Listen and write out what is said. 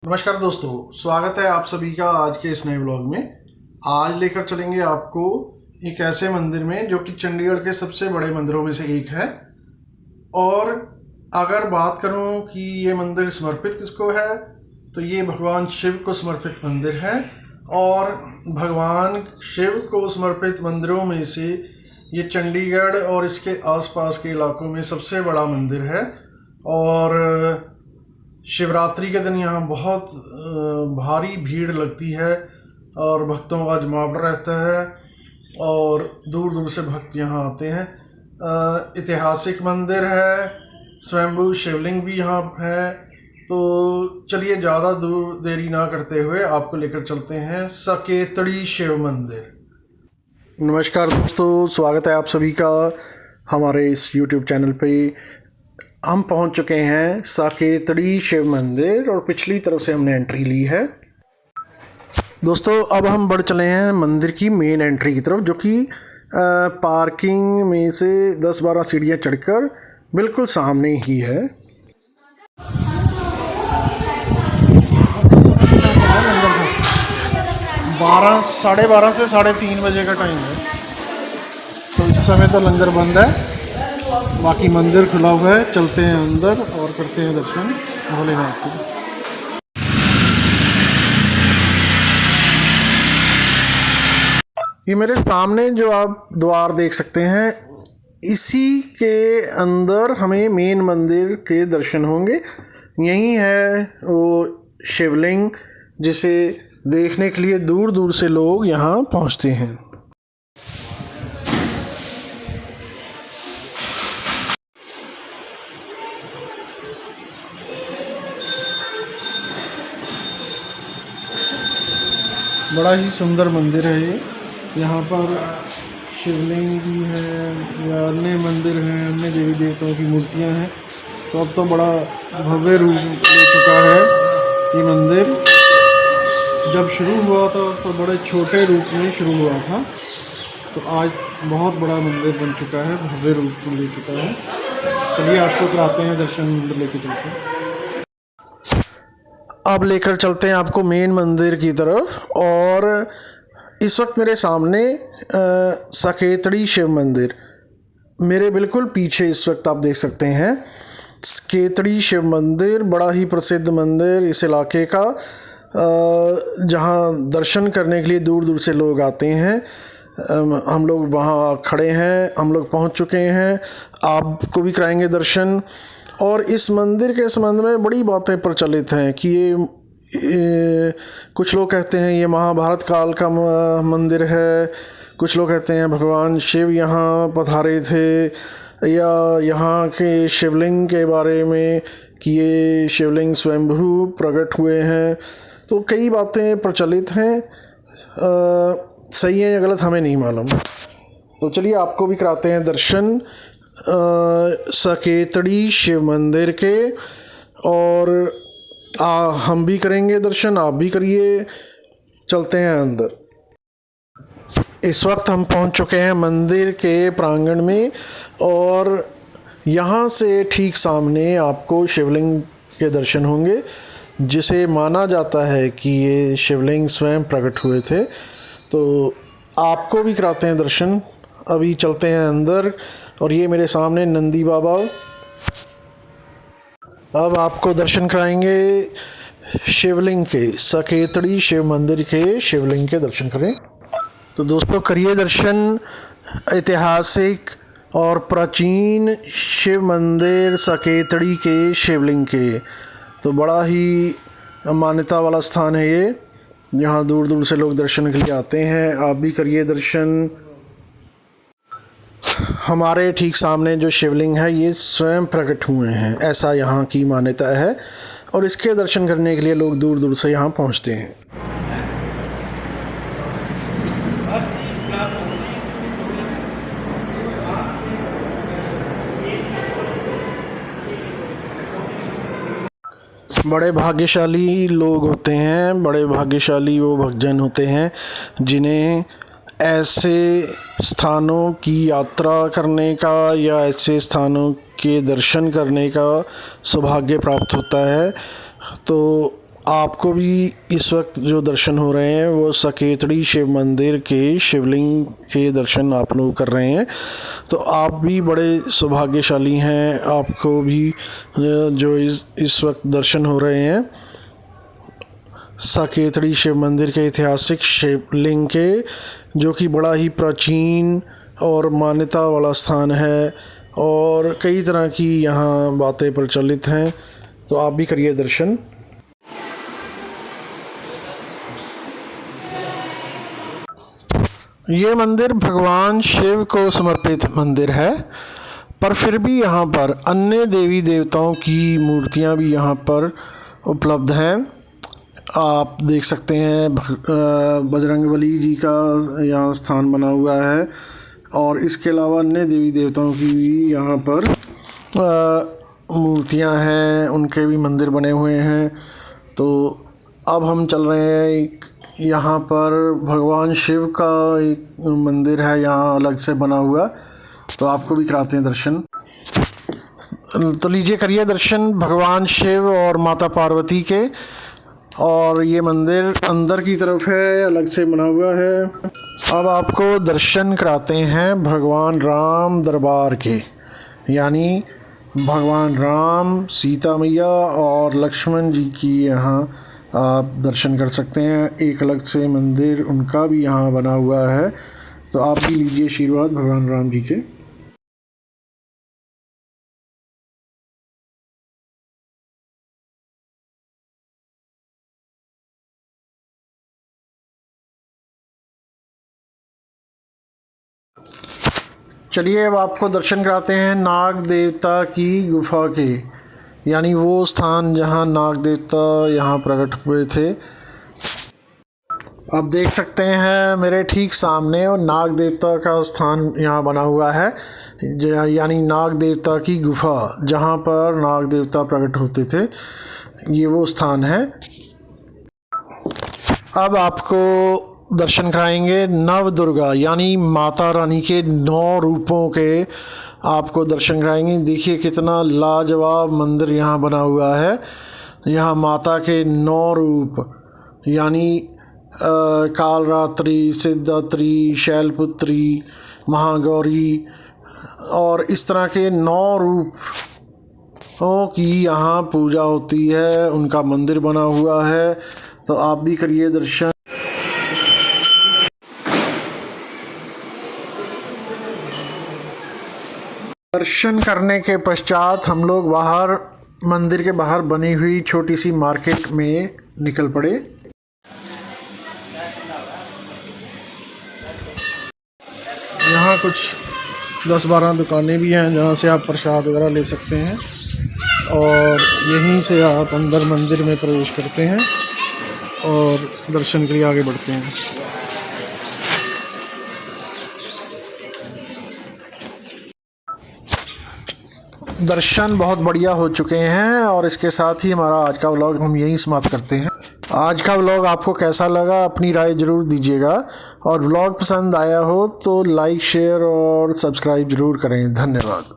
नमस्कार दोस्तों, स्वागत है आप सभी का आज के इस नए ब्लॉग में। आज लेकर चलेंगे आपको एक ऐसे मंदिर में जो कि चंडीगढ़ के सबसे बड़े मंदिरों में से एक है। और अगर बात करूं कि ये मंदिर समर्पित किसको है, तो ये भगवान शिव को समर्पित मंदिर है। और भगवान शिव को समर्पित मंदिरों में से ये चंडीगढ़ और इसके आसपास के इलाकों में सबसे बड़ा मंदिर है। और शिवरात्रि के दिन यहाँ बहुत भारी भीड़ लगती है और भक्तों का जमावड़ा रहता है और दूर दूर से भक्त यहाँ आते हैं। ऐतिहासिक मंदिर है, स्वयंभू शिवलिंग भी यहाँ है। तो चलिए ज़्यादा दूर देरी ना करते हुए आपको लेकर चलते हैं सकेतड़ी शिव मंदिर। नमस्कार दोस्तों, स्वागत है आप सभी का हमारे इस YouTube चैनल पे। हम पहुंच चुके हैं सकेतड़ी शिव मंदिर और पिछली तरफ से हमने एंट्री ली है। दोस्तों अब हम बढ़ चले हैं मंदिर की मेन एंट्री की तरफ, जो कि पार्किंग में से 10-12 सीढ़ियाँ चढ़कर बिल्कुल सामने ही है। साढ़े 12 से 3:30 बजे का टाइम है, तो इस समय तो लंगर बंद है, बाकी मंदिर खुला हुआ है। चलते हैं अंदर और करते हैं दर्शन भोलेनाथ के। ये मेरे सामने जो आप द्वार देख सकते हैं, इसी के अंदर हमें मेन मंदिर के दर्शन होंगे। यही है वो शिवलिंग, जिसे देखने के लिए दूर दूर से लोग यहाँ पहुँचते हैं। बड़ा ही सुंदर मंदिर है ये। यहाँ पर शिवलिंग भी है या अन्य मंदिर हैं, अन्य देवी देवताओं की मूर्तियाँ हैं। तो अब तो बड़ा भव्य रूप ले चुका है ये मंदिर। जब शुरू हुआ था तो बड़े छोटे रूप में शुरू हुआ था, तो आज बहुत बड़ा मंदिर बन चुका है, भव्य रूप ले चुका है। चलिए आपको कराते हैं दर्शन मंदिर लेके चलते हैं। अब लेकर चलते हैं आपको मेन मंदिर की तरफ। और इस वक्त मेरे सामने सकेतड़ी शिव मंदिर, मेरे बिल्कुल पीछे इस वक्त आप देख सकते हैं सकेतड़ी शिव मंदिर। बड़ा ही प्रसिद्ध मंदिर इस इलाके का, जहां दर्शन करने के लिए दूर दूर से लोग आते हैं। हम लोग वहां खड़े हैं, हम लोग पहुंच चुके हैं, आपको भी कराएंगे दर्शन। और इस मंदिर के संबंध में बड़ी बातें प्रचलित हैं कि ये कुछ लोग कहते हैं ये महाभारत काल का मंदिर है, कुछ लोग कहते हैं भगवान शिव यहाँ पधारे थे, या यहाँ के शिवलिंग के बारे में कि ये शिवलिंग स्वयंभू प्रकट हुए हैं। तो कई बातें प्रचलित हैं, सही है या गलत हमें नहीं मालूम। तो चलिए आपको भी कराते हैं दर्शन सकेतड़ी शिव मंदिर के। और हम भी करेंगे दर्शन, आप भी करिए। चलते हैं अंदर। इस वक्त हम पहुंच चुके हैं मंदिर के प्रांगण में, और यहाँ से ठीक सामने आपको शिवलिंग के दर्शन होंगे, जिसे माना जाता है कि ये शिवलिंग स्वयं प्रकट हुए थे। तो आपको भी कराते हैं दर्शन। अभी चलते हैं अंदर। और ये मेरे सामने नंदी बाबा। अब आपको दर्शन कराएंगे शिवलिंग के, सकेतड़ी शिव मंदिर के शिवलिंग के दर्शन करें। तो दोस्तों करिए दर्शन ऐतिहासिक और प्राचीन शिव मंदिर सकेतड़ी के शिवलिंग के। तो बड़ा ही मान्यता वाला स्थान है ये, यहाँ दूर दूर से लोग दर्शन के लिए आते हैं। आप भी करिए दर्शन। हमारे ठीक सामने जो शिवलिंग है ये स्वयं प्रकट हुए हैं, ऐसा यहाँ की मान्यता है। और इसके दर्शन करने के लिए लोग दूर दूर से यहाँ पहुँचते हैं। बड़े भाग्यशाली लोग होते हैं, बड़े भाग्यशाली वो भक्तजन होते हैं जिन्हें ऐसे स्थानों की यात्रा करने का या ऐसे स्थानों के दर्शन करने का सौभाग्य प्राप्त होता है। तो आपको भी इस वक्त जो दर्शन हो रहे हैं वो सकेतड़ी शिव मंदिर के शिवलिंग के दर्शन आप लोग कर रहे हैं। तो आप भी बड़े सौभाग्यशाली हैं, आपको भी जो इस वक्त दर्शन हो रहे हैं सकेतड़ी शिव मंदिर के ऐतिहासिक शिवलिंग के, जो कि बड़ा ही प्राचीन और मान्यता वाला स्थान है और कई तरह की यहाँ बातें प्रचलित हैं। तो आप भी करिए दर्शन। ये मंदिर भगवान शिव को समर्पित मंदिर है, पर फिर भी यहाँ पर अन्य देवी देवताओं की मूर्तियाँ भी यहाँ पर उपलब्ध हैं। आप देख सकते हैं बजरंगबली जी का यहाँ स्थान बना हुआ है और इसके अलावा अन्य देवी देवताओं की भी यहाँ पर मूर्तियाँ हैं, उनके भी मंदिर बने हुए हैं। तो अब हम चल रहे हैं, यहाँ पर भगवान शिव का एक मंदिर है यहाँ अलग से बना हुआ, तो आपको भी कराते हैं दर्शन। तो लीजिए करिए दर्शन भगवान शिव और माता पार्वती के। और ये मंदिर अंदर की तरफ है, अलग से बना हुआ है। अब आपको दर्शन कराते हैं भगवान राम दरबार के, यानी भगवान राम, सीता मैया और लक्ष्मण जी की यहाँ आप दर्शन कर सकते हैं। एक अलग से मंदिर उनका भी यहाँ बना हुआ है, तो आप भी लीजिए आशीर्वाद भगवान राम जी के। चलिए अब आपको दर्शन कराते हैं नाग देवता की गुफा के, यानी वो स्थान जहाँ नाग देवता यहाँ प्रकट हुए थे। आप देख सकते हैं मेरे ठीक सामने और नाग देवता का स्थान यहाँ बना हुआ है, यानी नाग देवता की गुफा जहाँ पर नाग देवता प्रकट होते थे, ये वो स्थान है। अब आपको दर्शन कराएंगे नव दुर्गा, यानी माता रानी के 9 रूपों के आपको दर्शन कराएंगे। देखिए कितना लाजवाब मंदिर यहाँ बना हुआ है। यहाँ माता के 9 रूप, यानी कालरात्रि, सिद्धात्री, शैलपुत्री, महागौरी और इस तरह के 9 रूपों की यहाँ पूजा होती है, उनका मंदिर बना हुआ है। तो आप भी करिए दर्शन। दर्शन करने के पश्चात हम लोग बाहर मंदिर के बाहर बनी हुई छोटी सी मार्केट में निकल पड़े। यहाँ कुछ 10-12 दुकानें भी हैं जहाँ से आप प्रसाद वगैरह ले सकते हैं और यहीं से आप अंदर मंदिर में प्रवेश करते हैं और दर्शन के लिए आगे बढ़ते हैं। दर्शन बहुत बढ़िया हो चुके हैं और इसके साथ ही हमारा आज का व्लॉग हम यहीं समाप्त करते हैं। आज का व्लॉग आपको कैसा लगा अपनी राय ज़रूर दीजिएगा और व्लॉग पसंद आया हो तो लाइक, शेयर और सब्सक्राइब ज़रूर करें। धन्यवाद।